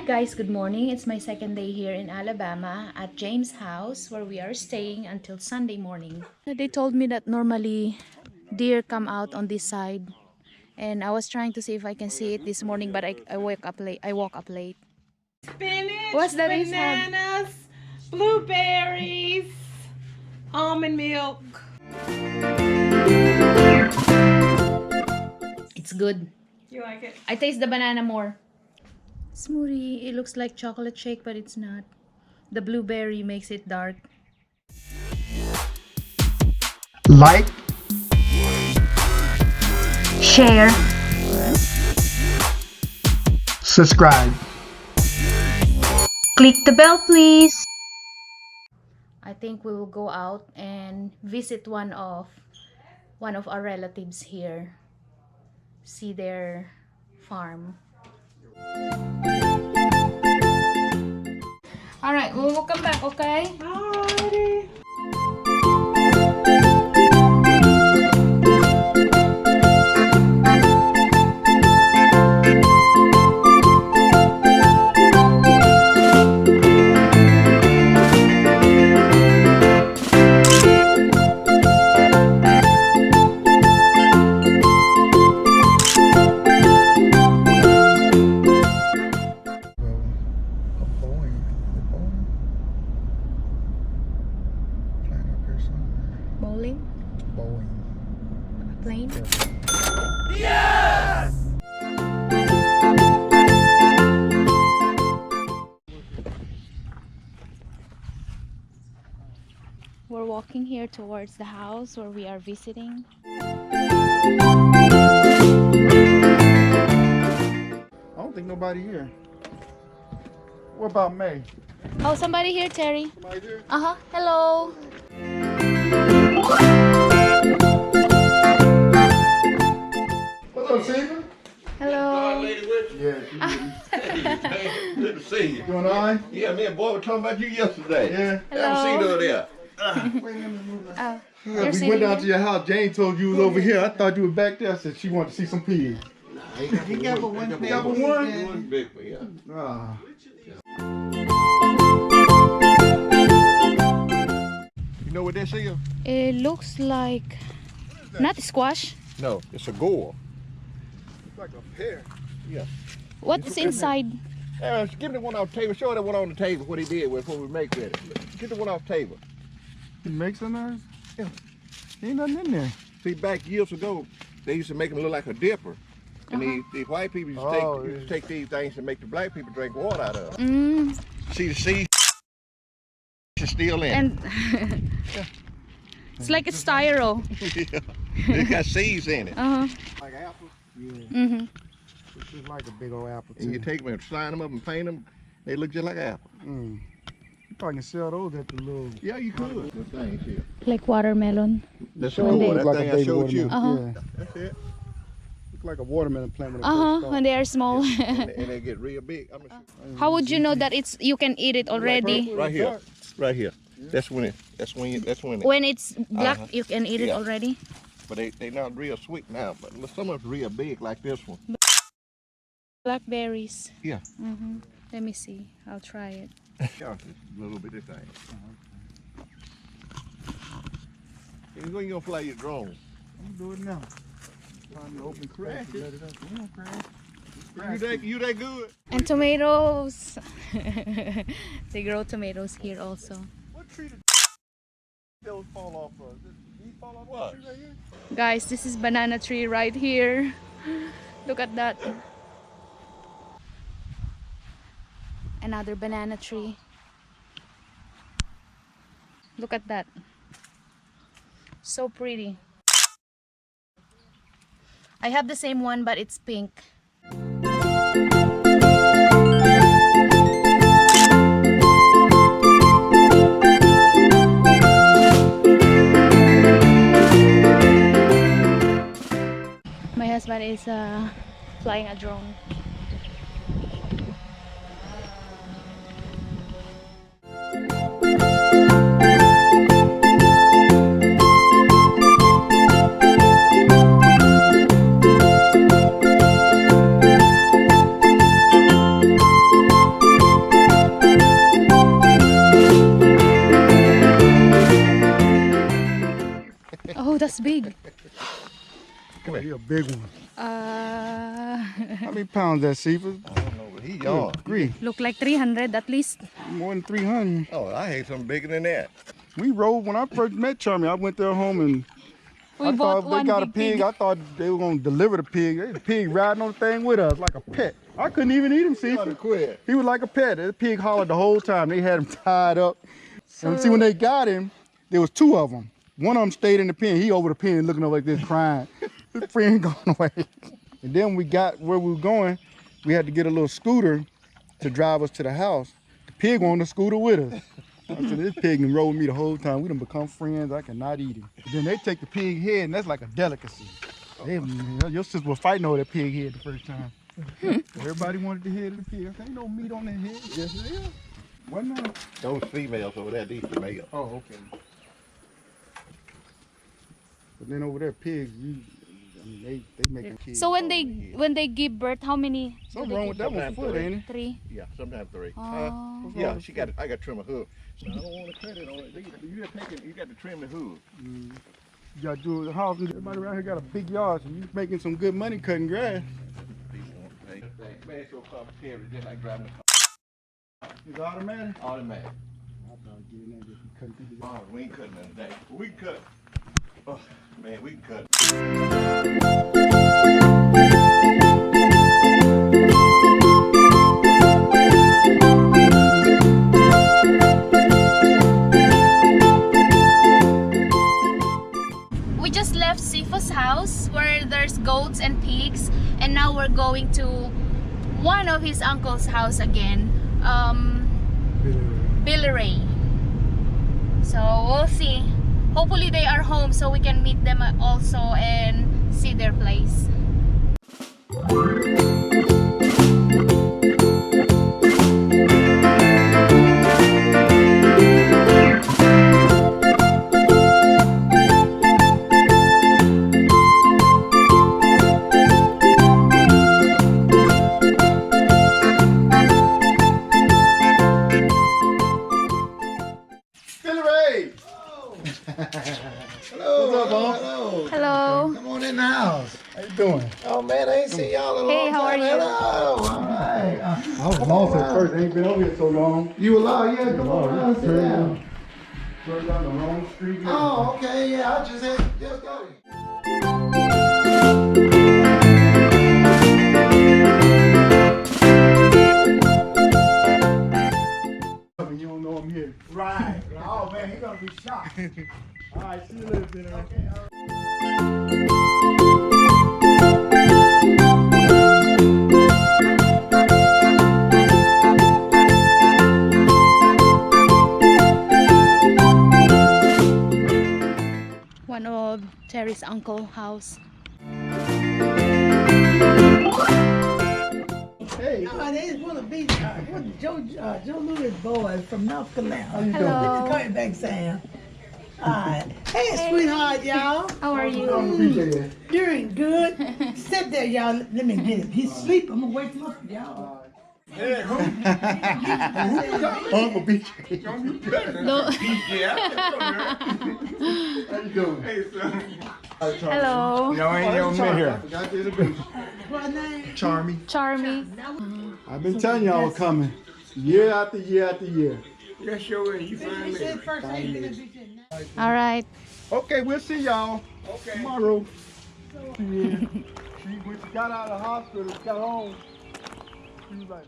Guys, good morning. It's my second day here in Alabama at James' house where we are staying until Sunday morning. They told me that normally deer come out on this side, and I was trying to see if I can see it this morning, but I woke up late. I woke up late. Spinach, What's that? bananas, blueberries, almond milk. It's good. You like it? I taste the banana more. Smoothie. It looks like chocolate shake, but it's not. The blueberry makes it dark. Like, share, subscribe. Click the bell, please. I think we will go out and visit one of our relatives here. See their farm. All right, we will come back, okay? Alrighty. Bowling? Plane? Yes! We're walking here towards the house where we are visiting. I don't think nobody here. What about May? Oh, somebody here, Terry. Somebody here? Uh-huh. Hello. What's up, Stephen? Hello. Yeah, Good to see you. doing all right? Yeah, me and boy were talking about you yesterday. Yeah. Haven't seen her there. Wait a minute. Oh, We you're went sitting down to here? your house. Jane told you was over here. I thought you was back there. I said she wanted to see some pigs. He got one. You got one? One big one, yeah. Ah. You know what this is? It looks like not squash. No, it's a gourd. It's like a pear. Yeah. What's inside? Give me the one off the table. Show her the one on the table, what he did with what we make with it. Get the one off the table. You make some of those? Yeah. Ain't nothing in there. See, back years ago, they used to make them look like a dipper. And these white people used to take these things and make the black people drink water out of them. See the seeds is still in. And it's like a styro. Yeah. It got seeds in it. Like apples? Yeah. Mm-hmm. It's just like a big old apple, too. And you take them and slide them up and paint them, they look just like apples. You probably can sell those at the little... Yeah, you could. Good things here. Like watermelon. That's When they- cool. That Like a thing I baby showed you. watermelon. Uh-huh. Yeah. That's it. Look like a watermelon plant when it first starts. When they are small. And they get real big. I'm gonna show How would you know that you can eat it already? you. Right here. Right here. That's when it. When it's black, you can eat it Yeah. already. But they not real sweet now. But some of them real big like this one. Blackberries. Yeah. Let me see. I'll try it. Yeah, it's a little bitty thing. And when you gonna fly your drone? I'm doing it now. Find the open crack. Let it up. It won't crack. You that good? And tomatoes. They grow tomatoes here also. What tree did those fall off of? Did these fall off what? Tree right here? Guys, this is banana tree right here. Look at that. Another banana tree. Look at that. So pretty. I have the same one, but it's pink. My husband is flying a drone. was big. Come here. He a big one. Uh, How many pounds that, Cephas? I don't know, but he young. Three. look like 300 at least. More than 300. Oh, I hate something bigger than that. We rode when I first met Charmy. I went there home and We I bought thought they one got a big pig. pig. I thought they were gonna deliver the pig. The pig riding on the thing with us like a pet. I couldn't even eat him, You gotta Cephas. quit. He was like a pet. The pig hollered the whole time. They had him tied up. And see, when they got him, there was two of them. One of them stayed in the pen. He over the pen looking over like this crying. His friend gone away. And then when we got where we were going, we had to get a little scooter to drive us to the house. The pig on the scooter with us. I said, this pig can roll with me the whole time. We done become friends. I cannot eat him. Then they take the pig head, and that's like a delicacy. Your sister was fighting over that pig head the first time. Everybody wanted the head of the pig. There ain't no meat on that head. Yes, it is. What now? Those females over there, these the males. Oh, okay. But then over there, pigs, they making kids. So when they give birth, how many? Something wrong with that one Sometimes foot, three. ain't it? 3. Yeah, sometimes 3. Oh. Yeah, she got. I got to trim a hoof. So I don't want to cut it on it. You got to trim the hoof. You got to do the house. Everybody around here got a big yard, so you making some good money cutting grass. People want to pay. Man, it's so complicated. Just like driving a car. It's automatic. Automatic. I thought getting that just cutting through the Oh, we ain't cutting nothing today. We can cut. Oh, man, we can cut. We just left Sifa's house where there's goats and pigs, and now we're going to one of his uncle's house again, Billy Ray. So we'll see. Hopefully they are home so we can meet them also and see their place. Billy Ray! Hello. What's up, Uncle? Hello. Hello. Come on in the house. How you doing? Oh, man, I ain't seen y'all in a Hey, long how time. are you? Hello. All right. I was lost at first. I ain't been over here so long. You alive? Yeah, come on around, sit down. Turned down the wrong street. Oh, okay, yeah, I just got it. You don't know I'm here. Right. Oh, man, he gonna be shocked. All right, see you later, Billy Ray. One of Terry's uncle house. Hey, No, they just want to be Joe Louis' boys from North Carolina. how you Hello. Coming back, Sam. All right. Hey, sweetheart, y'all. How are you? doing? Doing good. Sit there, y'all. Let me get him. He's asleep. I'm going to wake him up, y'all. Uncle BJ. No. How you doing? Hello. Y'all ain't your man here. I forgot to introduce you. What name? Charmy. Charmy. I've been telling y'all coming year after year after year. Yes, sure is. You find He me. said first name, then he said now. All right. Okay, we'll see y'all tomorrow. Yeah. When she got out of the hospital, got home, she was like,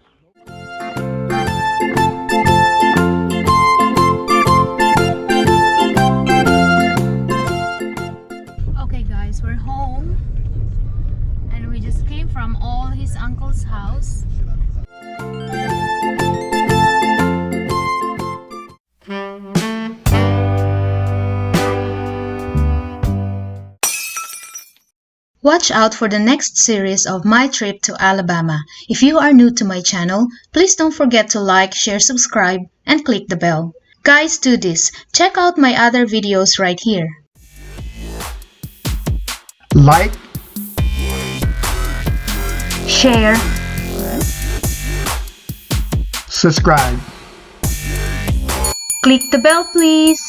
Okay guys, we're home and we just came from all his uncle's house. Watch out for the next series of my trip to Alabama. If you are new to my channel, please don't forget to like, share, subscribe, and click the bell. Guys, do this. Check out my other videos right here. Like, share, subscribe. Click the bell, please.